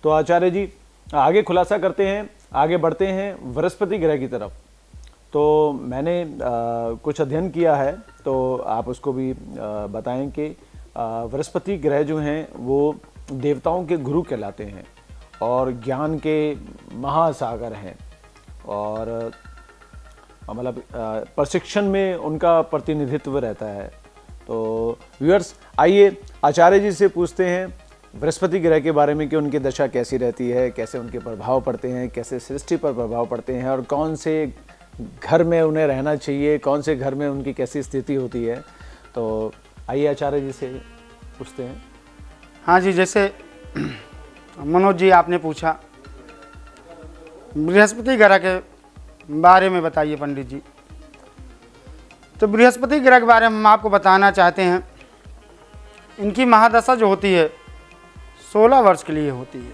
तो आचार्य जी आगे खुलासा करते हैं, आगे बढ़ते हैं बृहस्पति ग्रह की तरफ। तो मैंने कुछ अध्ययन किया है, तो आप उसको भी बताएं कि बृहस्पति ग्रह जो हैं वो देवताओं के गुरु कहलाते हैं और ज्ञान के महासागर हैं, और मतलब प्रशिक्षण में उनका प्रतिनिधित्व रहता है। तो व्यूअर्स, आइए आचार्य जी से पूछते हैं बृहस्पति ग्रह के बारे में कि उनकी दशा कैसी रहती है, कैसे उनके प्रभाव पड़ते हैं, कैसे सृष्टि पर प्रभाव पड़ते हैं, और कौन से घर में उन्हें रहना चाहिए, कौन से घर में उनकी कैसी स्थिति होती है। तो आइए आचार्य जी से पूछते हैं। हाँ जी, जैसे मनोज जी आपने पूछा बृहस्पति ग्रह के बारे में बताइए पंडित जी। तो बृहस्पति ग्रह के बारे में हम आपको बताना चाहते हैं, इनकी महादशा जो होती है 16 वर्ष के लिए होती है।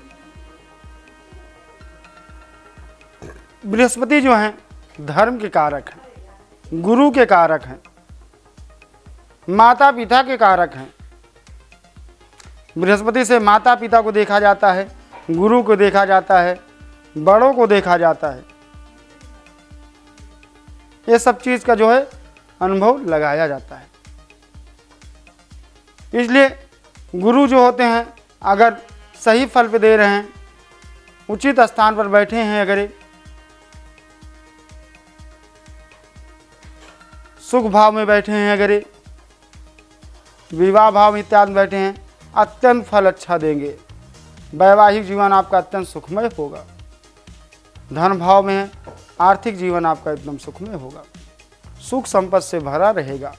बृहस्पति जो हैं धर्म के कारक हैं, गुरु के कारक हैं, माता पिता के कारक हैं। बृहस्पति से माता पिता को देखा जाता है, गुरु को देखा जाता है, बड़ों को देखा जाता है। ये सब चीज़ का जो है अनुभव लगाया जाता है। इसलिए गुरु जो होते हैं अगर सही फल पे दे रहे हैं, उचित स्थान पर बैठे हैं, अगर सुख भाव में बैठे हैं, अगर विवाह भाव इत्यादि बैठे हैं, अत्यंत फल अच्छा देंगे। वैवाहिक जीवन आपका अत्यंत सुखमय होगा। धन भाव में है, आर्थिक जीवन आपका एकदम सुखमय होगा, सुख संपत्ति से भरा रहेगा।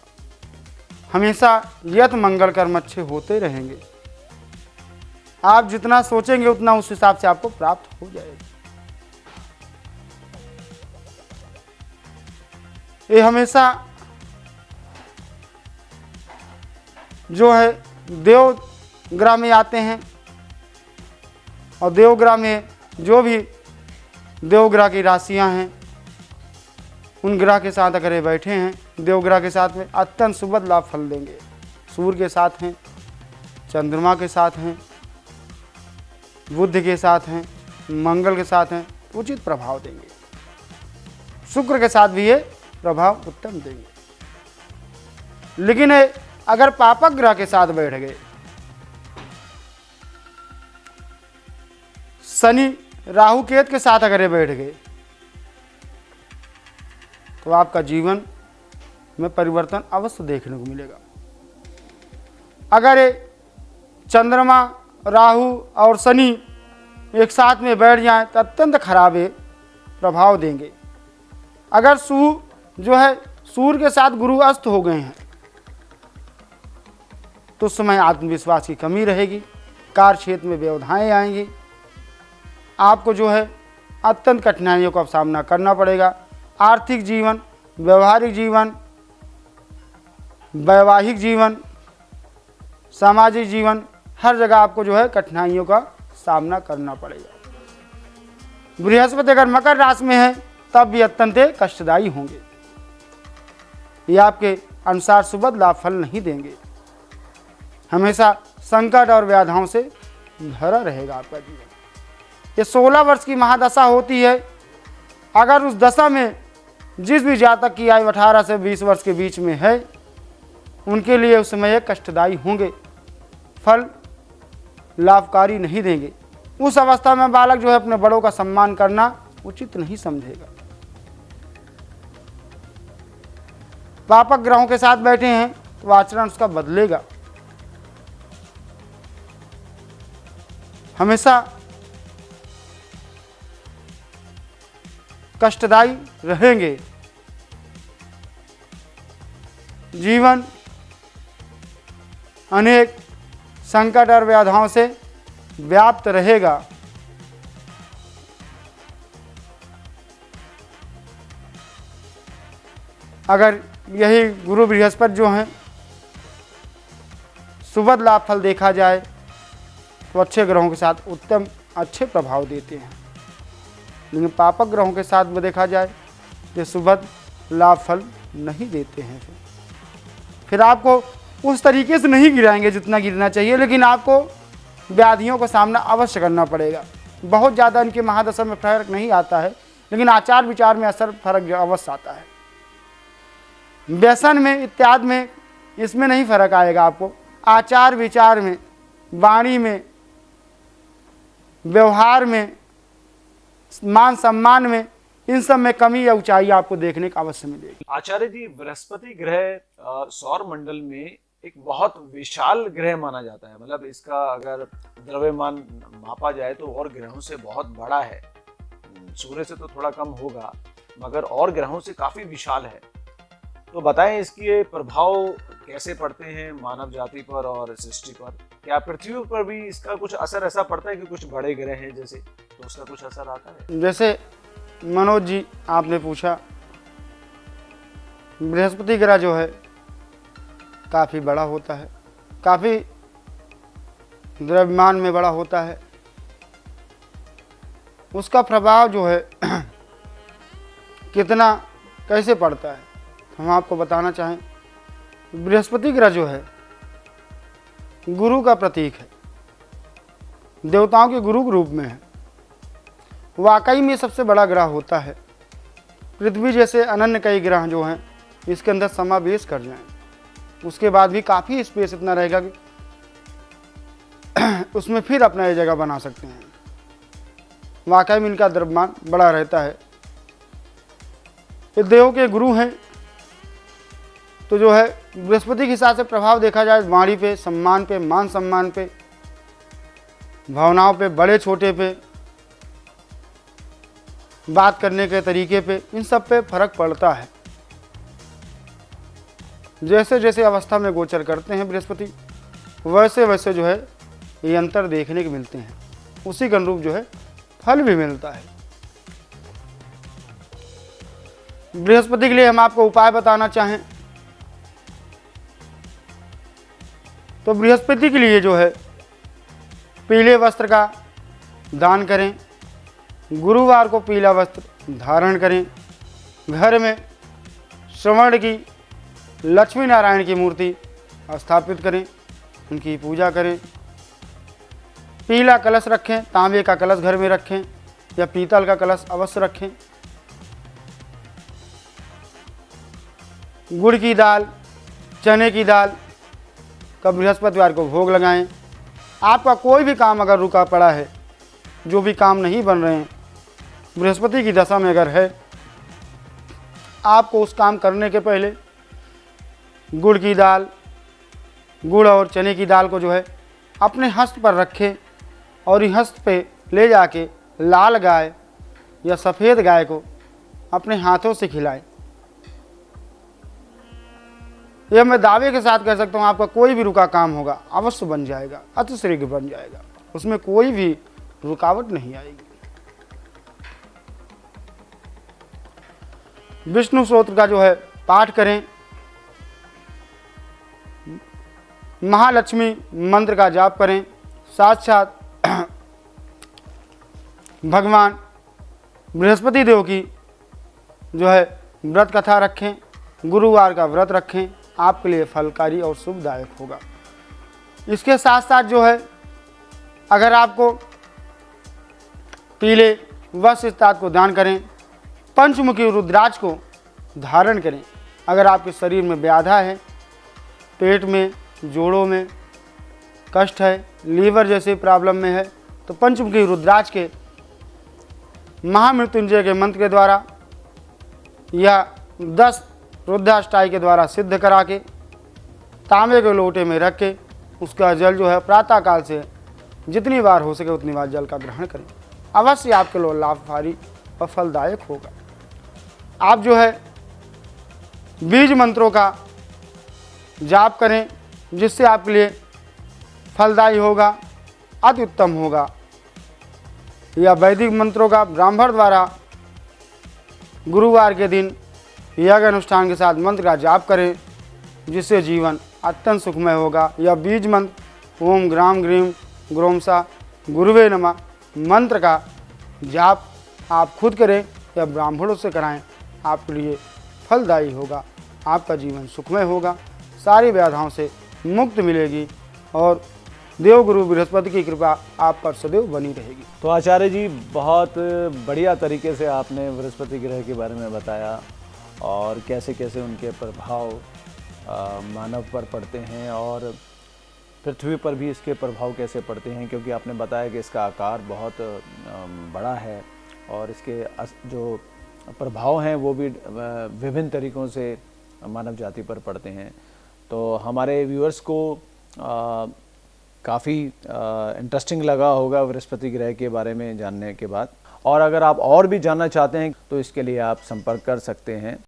हमेशा यत मंगल कर्म अच्छे होते रहेंगे। आप जितना सोचेंगे उतना उस हिसाब से आपको प्राप्त हो जाएगा। ये हमेशा जो है देवग्रह में आते हैं, और देवग्रह में जो भी देवग्रह की राशियां हैं उन ग्रह के साथ अगर ये बैठे हैं, देवग्रह के साथ में अत्यंत सुबद लाभ फल देंगे। सूर्य के साथ हैं, चंद्रमा के साथ हैं, बुध के साथ हैं, मंगल के साथ हैं, उचित प्रभाव देंगे। शुक्र के साथ भी ये प्रभाव उत्तम देंगे। लेकिन अगर पापक ग्रह के साथ बैठ गए, शनि राहु केतु के साथ अगर ये बैठ गए, तो आपका जीवन में परिवर्तन अवश्य देखने को मिलेगा। अगर ये चंद्रमा राहु और शनि एक साथ में बैठ जाएं तो अत्यंत खराब प्रभाव देंगे। अगर जो है सूर्य के साथ गुरु अस्त हो गए हैं, तो उस समय आत्मविश्वास की कमी रहेगी, कार्य क्षेत्र में व्यवधाएं आएंगी, आपको जो है अत्यंत कठिनाइयों का सामना करना पड़ेगा। आर्थिक जीवन, व्यवहारिक जीवन, वैवाहिक जीवन, सामाजिक जीवन, हर जगह आपको जो है कठिनाइयों का सामना करना पड़ेगा। बृहस्पति अगर मकर राशि में है तब भी अत्यंत कष्टदायी होंगे। ये आपके अनुसार सुबद लाभ फल नहीं देंगे। हमेशा संकट और व्याधाओं से भरा रहेगा आपका जीवन। ये 16 वर्ष की महादशा होती है। अगर उस दशा में जिस भी जातक की आयु 18 से 20 वर्ष के बीच में है, उनके लिए उस समय कष्टदायी होंगे, फल लाभकारी नहीं देंगे। उस अवस्था में बालक जो है अपने बड़ों का सम्मान करना उचित नहीं समझेगा। पापक ग्रहों के साथ बैठे हैं तो आचरण उसका बदलेगा। हमेशा कष्टदायी रहेंगे। जीवन अनेक संकट और व्याधाओं से व्याप्त रहेगा। अगर यही गुरु बृहस्पति जो हैं सुबद लाभ फल देखा जाए तो अच्छे ग्रहों के साथ उत्तम अच्छे प्रभाव देते हैं। लेकिन पापक ग्रहों के साथ में देखा जाए ये सुबद लाभ फल नहीं देते हैं। फिर आपको उस तरीके से नहीं गिराएंगे जितना गिरना चाहिए, लेकिन आपको व्याधियों का सामना अवश्य करना पड़ेगा। बहुत ज़्यादा इनके महादशा में फर्क नहीं आता है, लेकिन आचार विचार में असर फर्क अवश्य आता है। व्यसन में इत्यादि में इसमें नहीं फर्क आएगा आपको। आचार विचार में, वाणी में, व्यवहार में, मान सम्मान में, इन सब में कमी या ऊंचाई आपको देखने को अवश्य मिलेगी। आचार्य जी, बृहस्पति ग्रह सौर मंडल में एक बहुत विशाल ग्रह माना जाता है। मतलब इसका अगर द्रव्यमान मापा जाए तो और ग्रहों से बहुत बड़ा है। सूर्य से तो थोड़ा कम होगा, मगर और ग्रहों से काफी विशाल है। तो बताएं इसकी ये प्रभाव कैसे पड़ते हैं मानव जाति पर और सृष्टि पर। क्या पृथ्वी पर भी इसका कुछ असर ऐसा पड़ता है कि कुछ बड़े ग्रह हैं जैसे, तो उसका कुछ असर आता है? जैसे मनोज जी आपने पूछा, बृहस्पति ग्रह जो है काफ़ी बड़ा होता है, काफ़ी द्रव्यमान में बड़ा होता है। उसका प्रभाव जो है कितना कैसे पड़ता है हम आपको बताना चाहें। बृहस्पति ग्रह जो है गुरु का प्रतीक है, देवताओं के गुरु के रूप में है। वाकई में सबसे बड़ा ग्रह होता है। पृथ्वी जैसे अनन्य कई ग्रह जो हैं इसके अंदर समावेश कर जाएं, उसके बाद भी काफ़ी स्पेस इतना रहेगा कि उसमें फिर अपना ये जगह बना सकते हैं। वाकई में इनका द्रव्यमान बड़ा रहता है। ये देवों के गुरु हैं, तो जो है बृहस्पति के हिसाब से प्रभाव देखा जाए वाणी पे, सम्मान पे, मान सम्मान पे, भावनाओं पे, बड़े छोटे पे, बात करने के तरीके पे, इन सब पे फर्क पड़ता है। जैसे जैसे अवस्था में गोचर करते हैं बृहस्पति, वैसे वैसे जो है ये अंतर देखने को मिलते हैं। उसी के अनुरूप जो है फल भी मिलता है। बृहस्पति के लिए हम आपको उपाय बताना चाहें तो बृहस्पति के लिए जो है पीले वस्त्र का दान करें, गुरुवार को पीला वस्त्र धारण करें, घर में श्रवण की लक्ष्मी नारायण की मूर्ति स्थापित करें, उनकी पूजा करें, पीला कलश रखें, तांबे का कलश घर में रखें या पीतल का कलश अवश्य रखें, गुड़ की दाल, चने की दाल का बृहस्पतिवार को भोग लगाएं। आपका कोई भी काम अगर रुका पड़ा है, जो भी काम नहीं बन रहे हैं, बृहस्पति की दशा में अगर है, आपको उस काम करने के पहले गुड़ की दाल, गुड़ और चने की दाल को जो है अपने हस्त पर रखें और इस हस्त पे ले जाके लाल गाय या सफ़ेद गाय को अपने हाथों से खिलाएं। यह मैं दावे के साथ कह सकता हूँ, आपका कोई भी रुका काम होगा अवश्य बन जाएगा, अति शीघ्र बन जाएगा, उसमें कोई भी रुकावट नहीं आएगी। विष्णु स्तोत्र का जो है पाठ करें, महालक्ष्मी मंत्र का जाप करें, साक्षात भगवान बृहस्पति देव की जो है व्रत कथा रखें, गुरुवार का व्रत रखें, आपके लिए फलकारी और शुभदायक होगा। इसके साथ साथ जो है अगर आपको पीले वस्त्र इत्यादि को दान करें, पंचमुखी रुद्राक्ष को धारण करें। अगर आपके शरीर में व्याधा है, पेट में, जोड़ों में कष्ट है, लीवर जैसी प्रॉब्लम में है, तो पंचमुखी रुद्राक्ष के महामृत्युंजय के मंत्र के द्वारा या 10 रुद्राष्टाई के द्वारा सिद्ध करा के तांबे के लोटे में रख के उसका जल जो है प्रातःकाल से जितनी बार हो सके उतनी बार जल का ग्रहण करें। अवश्य आपके लिए लाभकारी और फलदायक होगा। आप जो है बीज मंत्रों का जाप करें, जिससे आपके लिए फलदायी होगा, अति उत्तम होगा। या वैदिक मंत्रों का ब्राह्मण द्वारा गुरुवार के दिन यज्ञ अनुष्ठान के साथ मंत्र का जाप करें, जिससे जीवन अत्यंत सुखमय होगा। या बीज मंत्र ओम ग्राम ग्रीम ग्रोमसा गुरुवे नमः मंत्र का जाप आप खुद करें या ब्राह्मणों से कराएं, आपके लिए फलदायी होगा, आपका जीवन सुखमय होगा, सारी व्याधियों से मुक्त मिलेगी और देव गुरु बृहस्पति की कृपा आप पर सदैव बनी रहेगी। तो आचार्य जी, बहुत बढ़िया तरीके से आपने बृहस्पति ग्रह के बारे में बताया और कैसे कैसे उनके प्रभाव मानव पर पड़ते हैं और पृथ्वी पर भी इसके प्रभाव कैसे पड़ते हैं, क्योंकि आपने बताया कि इसका आकार बहुत बड़ा है और इसके जो प्रभाव हैं वो भी विभिन्न तरीक़ों से मानव जाति पर पड़ते हैं। तो हमारे व्यूअर्स को काफ़ी इंटरेस्टिंग लगा होगा बृहस्पति ग्रह के बारे में जानने के बाद, और अगर आप और भी जानना चाहते हैं तो इसके लिए आप संपर्क कर सकते हैं।